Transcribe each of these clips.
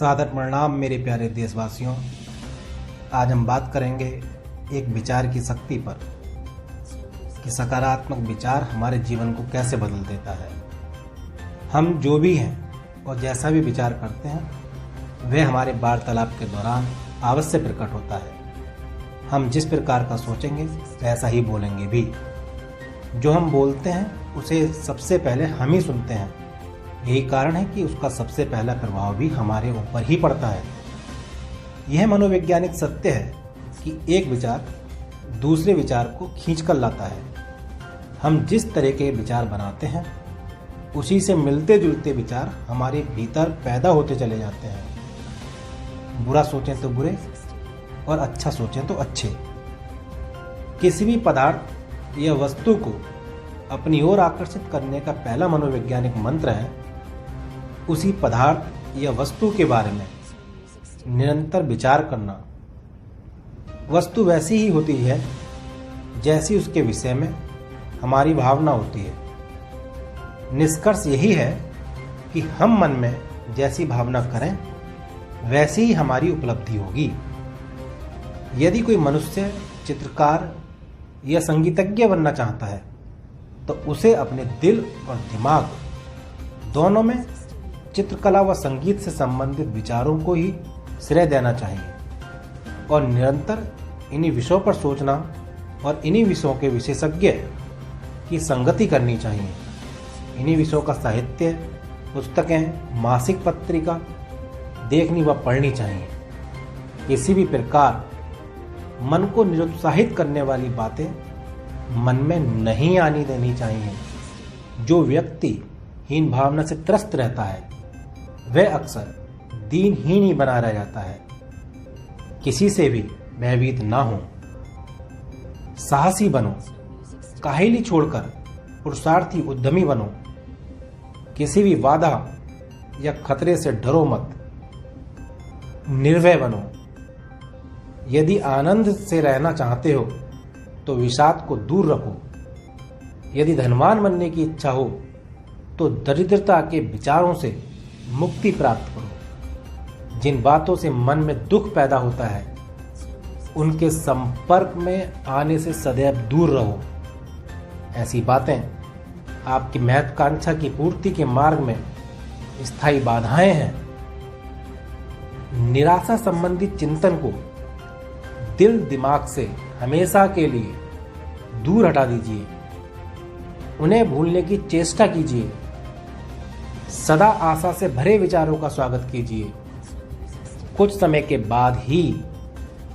सादर प्रणाम मेरे प्यारे देशवासियों। आज हम बात करेंगे एक विचार की शक्ति पर कि सकारात्मक विचार हमारे जीवन को कैसे बदल देता है। हम जो भी हैं और जैसा भी विचार करते हैं वह हमारे वार्तालाप के दौरान अवश्य प्रकट होता है। हम जिस प्रकार का सोचेंगे वैसा ही बोलेंगे भी। जो हम बोलते हैं उसे सबसे पहले हम ही सुनते हैं। यही कारण है कि उसका सबसे पहला प्रभाव भी हमारे ऊपर ही पड़ता है। यह मनोवैज्ञानिक सत्य है कि एक विचार दूसरे विचार को खींच कर लाता है। हम जिस तरह के विचार बनाते हैं उसी से मिलते जुलते विचार हमारे भीतर पैदा होते चले जाते हैं। बुरा सोचें तो बुरे और अच्छा सोचें तो अच्छे। किसी भी पदार्थ या वस्तु को अपनी ओर आकर्षित करने का पहला मनोवैज्ञानिक मंत्र है उसी पदार्थ या वस्तु के बारे में निरंतर विचार करना। वस्तु वैसी ही होती है जैसी उसके विषय में हमारी भावना होती है। निष्कर्ष यही है कि हम मन में जैसी भावना करें वैसी ही हमारी उपलब्धि होगी। यदि कोई मनुष्य चित्रकार या संगीतज्ञ बनना चाहता है तो उसे अपने दिल और दिमाग दोनों में चित्रकला व संगीत से संबंधित विचारों को ही श्रेय देना चाहिए और निरंतर इन्हीं विषयों पर सोचना और इन्हीं विषयों के विशेषज्ञ की संगति करनी चाहिए। इन्हीं विषयों का साहित्य, पुस्तकें, मासिक पत्रिका देखनी व पढ़नी चाहिए। किसी भी प्रकार मन को निरुत्साहित करने वाली बातें मन में नहीं आनी देनी चाहिए। जो व्यक्ति हीन भावना से त्रस्त रहता है वह अक्सर दीनहीन ही बना रह जाता है। किसी से भी भयभीत ना हो, साहसी बनो, काहिली छोड़कर पुरुषार्थी उद्यमी बनो। किसी भी बाधा या खतरे से डरो मत, निर्भय बनो। यदि आनंद से रहना चाहते हो तो विषाद को दूर रखो। यदि धनवान बनने की इच्छा हो तो दरिद्रता के विचारों से मुक्ति प्राप्त करो। जिन बातों से मन में दुख पैदा होता है उनके संपर्क में आने से सदैव दूर रहो। ऐसी बातें आपकी महत्वाकांक्षा की पूर्ति के मार्ग में स्थायी बाधाएं हैं। निराशा संबंधित चिंतन को दिल दिमाग से हमेशा के लिए दूर हटा दीजिए। उन्हें भूलने की चेष्टा कीजिए। सदा आशा से भरे विचारों का स्वागत कीजिए। कुछ समय के बाद ही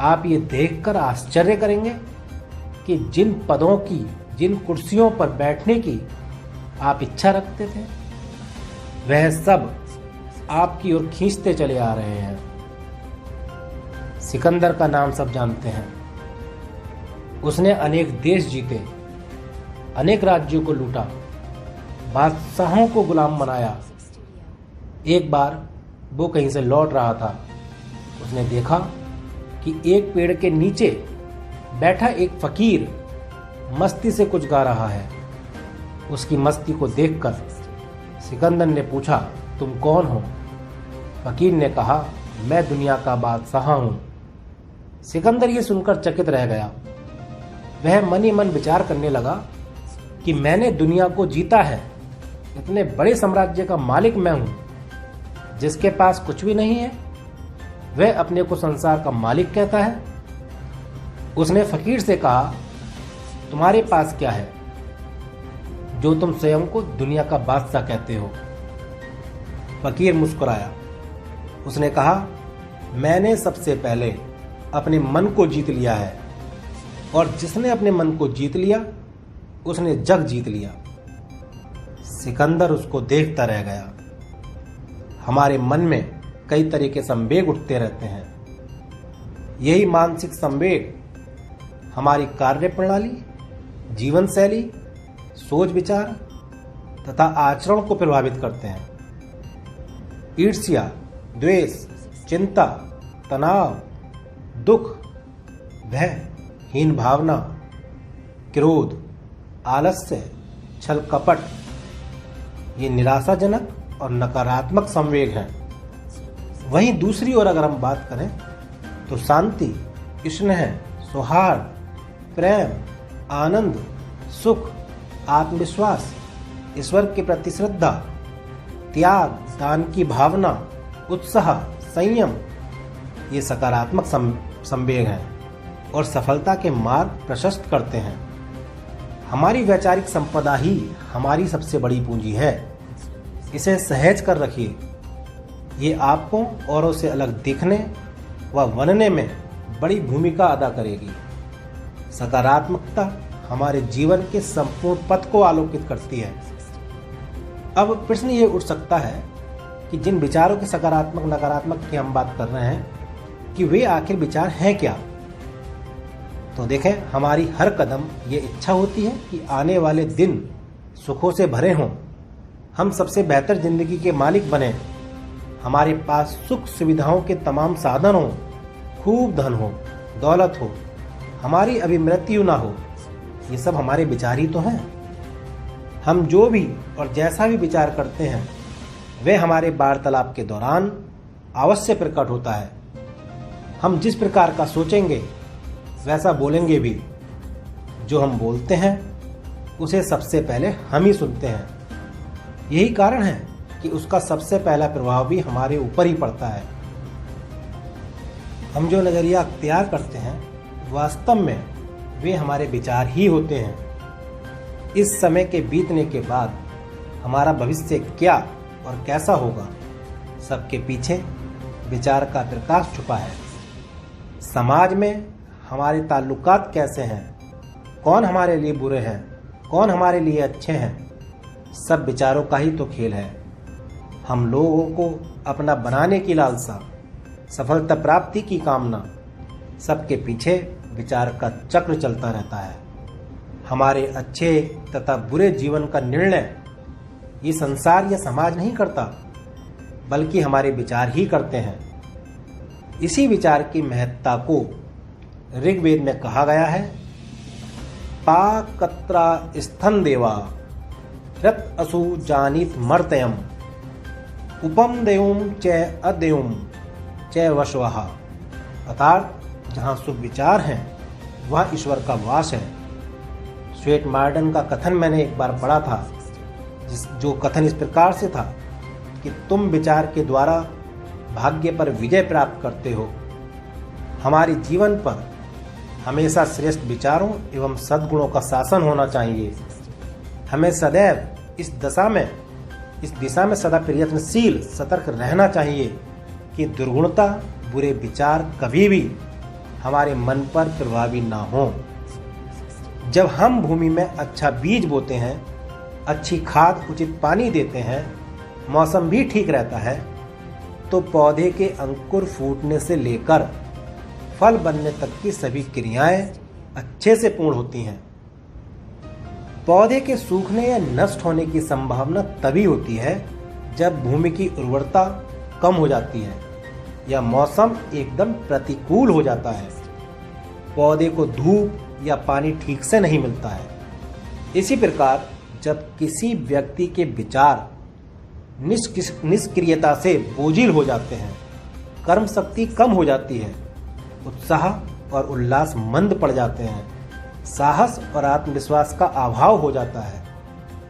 आप ये देखकर आश्चर्य करेंगे कि जिन पदों की, जिन कुर्सियों पर बैठने की आप इच्छा रखते थे वह सब आपकी ओर खींचते चले आ रहे हैं। सिकंदर का नाम सब जानते हैं। उसने अनेक देश जीते, अनेक राज्यों को लूटा, बादशाहों को गुलाम बनाया। एक बार वो कहीं से लौट रहा था। उसने देखा कि एक पेड़ के नीचे बैठा एक फकीर मस्ती से कुछ गा रहा है। उसकी मस्ती को देखकर सिकंदर ने पूछा, तुम कौन हो? फकीर ने कहा, मैं दुनिया का बादशाह हूं। सिकंदर ये सुनकर चकित रह गया। वह मन ही मन विचार करने लगा कि मैंने दुनिया को जीता है। इतने बड़े साम्राज्य का मालिक मैं हूं। जिसके पास कुछ भी नहीं है वह अपने को संसार का मालिक कहता है। उसने फकीर से कहा, तुम्हारे पास क्या है जो तुम स्वयं को दुनिया का बादशाह कहते हो? फकीर मुस्कुराया। उसने कहा, मैंने सबसे पहले अपने मन को जीत लिया है और जिसने अपने मन को जीत लिया उसने जग जीत लिया। सिकंदर उसको देखता रह गया। हमारे मन में कई तरह के संवेग उठते रहते हैं। यही मानसिक संवेग हमारी कार्य प्रणाली, जीवन शैली, सोच विचार तथा आचरण को प्रभावित करते हैं। ईर्ष्या, द्वेष, चिंता, तनाव, दुख, भय, हीन भावना, क्रोध, आलस्य, छल कपट ये निराशाजनक और नकारात्मक संवेग हैं। वहीं दूसरी ओर अगर हम बात करें तो शांति, स्नेह, सौहार्द, प्रेम, आनंद, सुख, आत्मविश्वास, ईश्वर के प्रति श्रद्धा, त्याग, दान की भावना, उत्साह, संयम, ये सकारात्मक संवेग हैं और सफलता के मार्ग प्रशस्त करते हैं। हमारी वैचारिक संपदा ही हमारी सबसे बड़ी पूंजी है। इसे सहेज कर रखिए। ये आपको औरों से अलग दिखने व बनने में बड़ी भूमिका अदा करेगी। सकारात्मकता हमारे जीवन के संपूर्ण पथ को आलोकित करती है। अब प्रश्न ये उठ सकता है कि जिन विचारों के सकारात्मक नकारात्मक की हम बात कर रहे हैं कि वे आखिर विचार हैं क्या। तो देखें, हमारी हर कदम ये इच्छा होती है कि आने वाले दिन सुखों से भरे हों, हम सबसे बेहतर जिंदगी के मालिक बने, हमारे पास सुख सुविधाओं के तमाम साधन हों, खूब धन हो, दौलत हो, हमारी अभी मृत्यु ना हो। ये सब हमारे विचार ही तो हैं। हम जो भी और जैसा भी विचार करते हैं वे हमारे वार्तालाप के दौरान अवश्य प्रकट होता है। हम जिस प्रकार का सोचेंगे वैसा बोलेंगे भी। जो हम बोलते हैं उसे सबसे पहले हम ही सुनते हैं। यही कारण है कि उसका सबसे पहला प्रभाव भी हमारे ऊपर ही पड़ता है। हम जो नज़रिया अख्तियार करते हैं वास्तव में वे हमारे विचार ही होते हैं। इस समय के बीतने के बाद हमारा भविष्य क्या और कैसा होगा, सबके पीछे विचार का प्रकाश छुपा है। समाज में हमारे ताल्लुकात कैसे हैं, कौन हमारे लिए बुरे हैं, कौन हमारे लिए अच्छे हैं, सब विचारों का ही तो खेल है। हम लोगों को अपना बनाने की लालसा, सफलता प्राप्ति की कामना, सबके पीछे विचार का चक्र चलता रहता है। हमारे अच्छे तथा बुरे जीवन का निर्णय ये संसार या समाज नहीं करता, बल्कि हमारे विचार ही करते हैं। इसी विचार की महत्ता को ऋग्वेद में कहा गया है, पाकत्रा स्थन देवा रत असु जानित मर्तयम उपम देवम च अदेवम च वशवः। अर्थात जहाँ शुभ विचार हैं वह ईश्वर का वास है। स्वेट मार्डन का कथन मैंने एक बार पढ़ा था, जो कथन इस प्रकार से था कि तुम विचार के द्वारा भाग्य पर विजय प्राप्त करते हो। हमारे जीवन पर हमेशा श्रेष्ठ विचारों एवं सद्गुणों का शासन होना चाहिए। हमें सदैव इस दिशा में सदा प्रयत्नशील सतर्क रहना चाहिए कि दुर्गुणता, बुरे विचार कभी भी हमारे मन पर प्रभावी ना हो। जब हम भूमि में अच्छा बीज बोते हैं, अच्छी खाद, उचित पानी देते हैं, मौसम भी ठीक रहता है, तो पौधे के अंकुर फूटने से लेकर फल बनने तक की सभी क्रियाएं अच्छे से पूर्ण होती हैं। पौधे के सूखने या नष्ट होने की संभावना तभी होती है जब भूमि की उर्वरता कम हो जाती है या मौसम एकदम प्रतिकूल हो जाता है। पौधे को धूप या पानी ठीक से नहीं मिलता है। इसी प्रकार जब किसी व्यक्ति के विचार निष्क्रियता से बोझिल हो जाते हैं, कर्म शक्ति कम हो जाती है, उत्साह और उल्लास मंद पड़ जाते हैं, साहस और आत्मविश्वास का अभाव हो जाता है,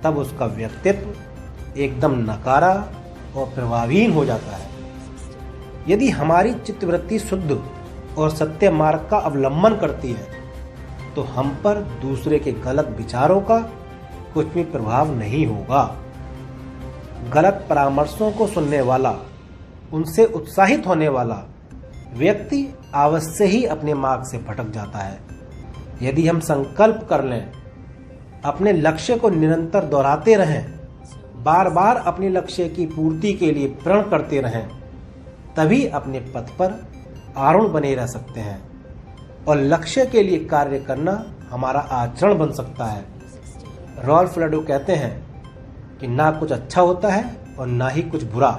तब उसका व्यक्तित्व एकदम नकारा और प्रभावहीन हो जाता है। यदि हमारी चित्तवृत्ति शुद्ध और सत्य मार्ग का अवलंबन करती है तो हम पर दूसरे के गलत विचारों का कुछ भी प्रभाव नहीं होगा। गलत परामर्शों को सुनने वाला, उनसे उत्साहित होने वाला व्यक्ति अवश्य ही अपने मार्ग से भटक जाता है। यदि हम संकल्प कर लें, अपने लक्ष्य को निरंतर दोहराते रहें, बार बार अपने लक्ष्य की पूर्ति के लिए प्रण करते रहें, तभी अपने पथ पर आरूढ़ बने रह सकते हैं और लक्ष्य के लिए कार्य करना हमारा आचरण बन सकता है। रॉल्फ लडो कहते हैं कि ना कुछ अच्छा होता है और ना ही कुछ बुरा,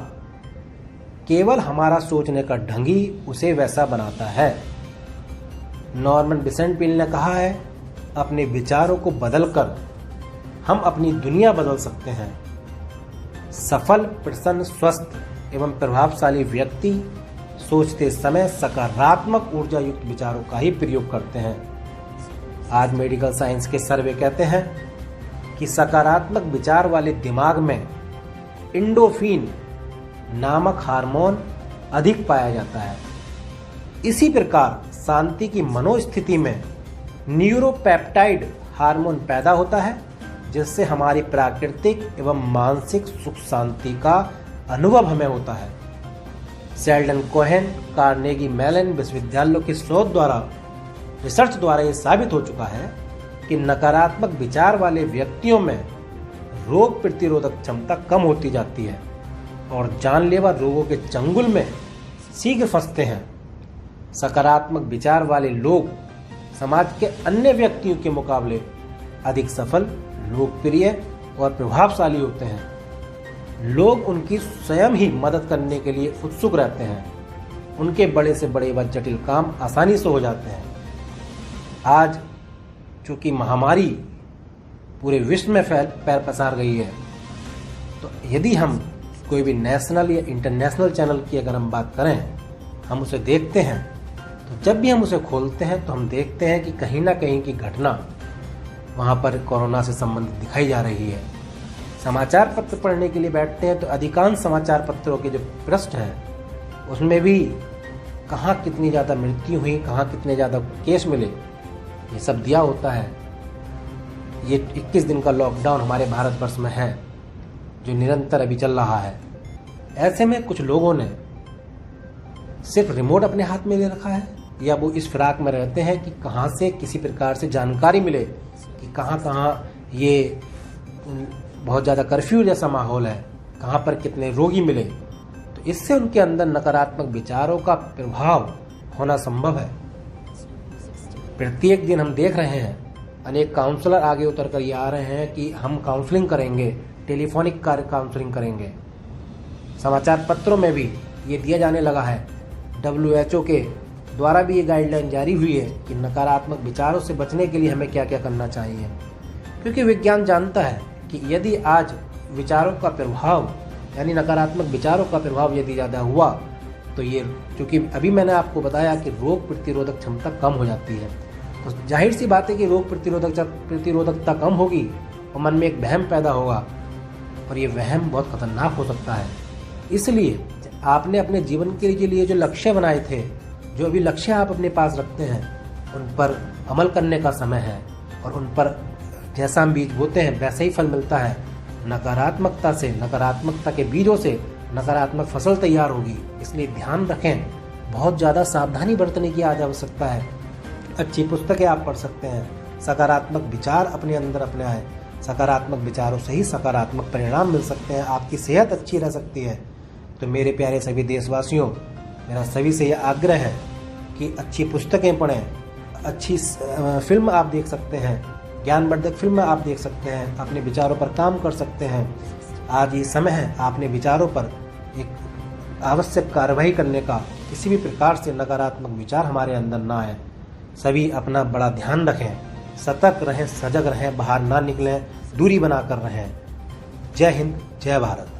केवल हमारा सोचने का ढंग ही उसे वैसा बनाता है। नॉर्मन विसेंट पील ने कहा है, अपने विचारों को बदलकर हम अपनी दुनिया बदल सकते हैं। सफल, प्रसन्न, स्वस्थ एवं प्रभावशाली व्यक्ति सोचते समय सकारात्मक ऊर्जा युक्त विचारों का ही प्रयोग करते हैं। आज मेडिकल साइंस के सर्वे कहते हैं कि सकारात्मक विचार वाले दिमाग में एंडोर्फिन नामक हार्मोन अधिक पाया जाता है। इसी प्रकार शांति की मनोस्थिति में न्यूरोपेप्टाइड हार्मोन पैदा होता है, जिससे हमारी प्राकृतिक एवं मानसिक सुख शांति का अनुभव हमें होता है। शेल्डन कोहेन, कार्नेगी मेलन विश्वविद्यालयों के शोध द्वारा, रिसर्च द्वारा यह साबित हो चुका है कि नकारात्मक विचार वाले व्यक्तियों में रोग प्रतिरोधक क्षमता कम होती जाती है और जानलेवा रोगों के चंगुल में शीघ्र फंसते हैं। सकारात्मक विचार वाले लोग समाज के अन्य व्यक्तियों के मुकाबले अधिक सफल, लोकप्रिय और प्रभावशाली होते हैं। लोग उनकी स्वयं ही मदद करने के लिए उत्सुक रहते हैं। उनके बड़े से बड़े व जटिल काम आसानी से हो जाते हैं। आज चूंकि महामारी पूरे विश्व में पैर पसार गई है, तो यदि हम कोई भी नेशनल या इंटरनेशनल चैनल की अगर हम बात करें, हम उसे देखते हैं, तो जब भी हम उसे खोलते हैं तो हम देखते हैं कि कहीं ना कहीं की घटना वहाँ पर कोरोना से संबंधित दिखाई जा रही है। समाचार पत्र पढ़ने के लिए बैठते हैं तो अधिकांश समाचार पत्रों के जो पृष्ठ हैं उसमें भी कहाँ कितनी ज़्यादा मृत्यु हुई, कहाँ कितने ज़्यादा केस मिले, ये सब दिया होता है। ये 21 दिन का लॉकडाउन हमारे भारतवर्ष में है जो निरंतर अभी चल रहा है। ऐसे में कुछ लोगों ने सिर्फ रिमोट अपने हाथ में ले रखा है या वो इस फिराक में रहते हैं कि कहाँ से किसी प्रकार से जानकारी मिले कि कहाँ कहाँ ये बहुत ज़्यादा कर्फ्यू जैसा माहौल है, कहाँ पर कितने रोगी मिले। तो इससे उनके अंदर नकारात्मक विचारों का प्रभाव होना संभव है। प्रत्येक दिन हम देख रहे हैं अनेक काउंसलर आगे उतर कर ये आ रहे हैं कि हम काउंसलिंग करेंगे, टेलीफोनिक काउंसलिंग करेंगे। समाचार पत्रों में भी ये दिया जाने लगा है। WHO के द्वारा भी ये गाइडलाइन जारी हुई है कि नकारात्मक विचारों से बचने के लिए हमें क्या क्या करना चाहिए, क्योंकि विज्ञान जानता है कि यदि आज विचारों का प्रभाव यानी नकारात्मक विचारों का प्रभाव यदि ज़्यादा हुआ तो ये, क्योंकि अभी मैंने आपको बताया कि रोग प्रतिरोधक क्षमता कम हो जाती है, तो जाहिर सी बात है कि रोग प्रतिरोधकता कम होगी और मन में एक वहम पैदा होगा और ये वहम बहुत खतरनाक हो सकता है। इसलिए आपने अपने जीवन के लिए जो लक्ष्य बनाए थे, जो अभी लक्ष्य आप अपने पास रखते हैं, उन पर अमल करने का समय है और उन पर जैसा हम बीज बोते हैं वैसे ही फल मिलता है। नकारात्मकता से, नकारात्मकता के बीजों से नकारात्मक फसल तैयार होगी। इसलिए ध्यान रखें, बहुत ज़्यादा सावधानी बरतने की आज आवश्यकता है। अच्छी पुस्तकें आप पढ़ सकते हैं, सकारात्मक विचार अपने अंदर अपनाएं। सकारात्मक विचारों से ही सकारात्मक परिणाम मिल सकते हैं, आपकी सेहत अच्छी रह सकती है। तो मेरे प्यारे सभी देशवासियों, मेरा सभी से यह आग्रह है कि अच्छी पुस्तकें पढ़ें, अच्छी फिल्म आप देख सकते हैं, ज्ञानवर्धक फिल्म आप देख सकते हैं, अपने विचारों पर काम कर सकते हैं। आज ये समय है अपने विचारों पर एक आवश्यक कार्रवाई करने का। किसी भी प्रकार से नकारात्मक विचार हमारे अंदर ना आए। सभी अपना बड़ा ध्यान रखें, सतर्क रहें, सजग रहें, बाहर ना निकलें, दूरी बनाकर रहें। जय हिंद, जय भारत।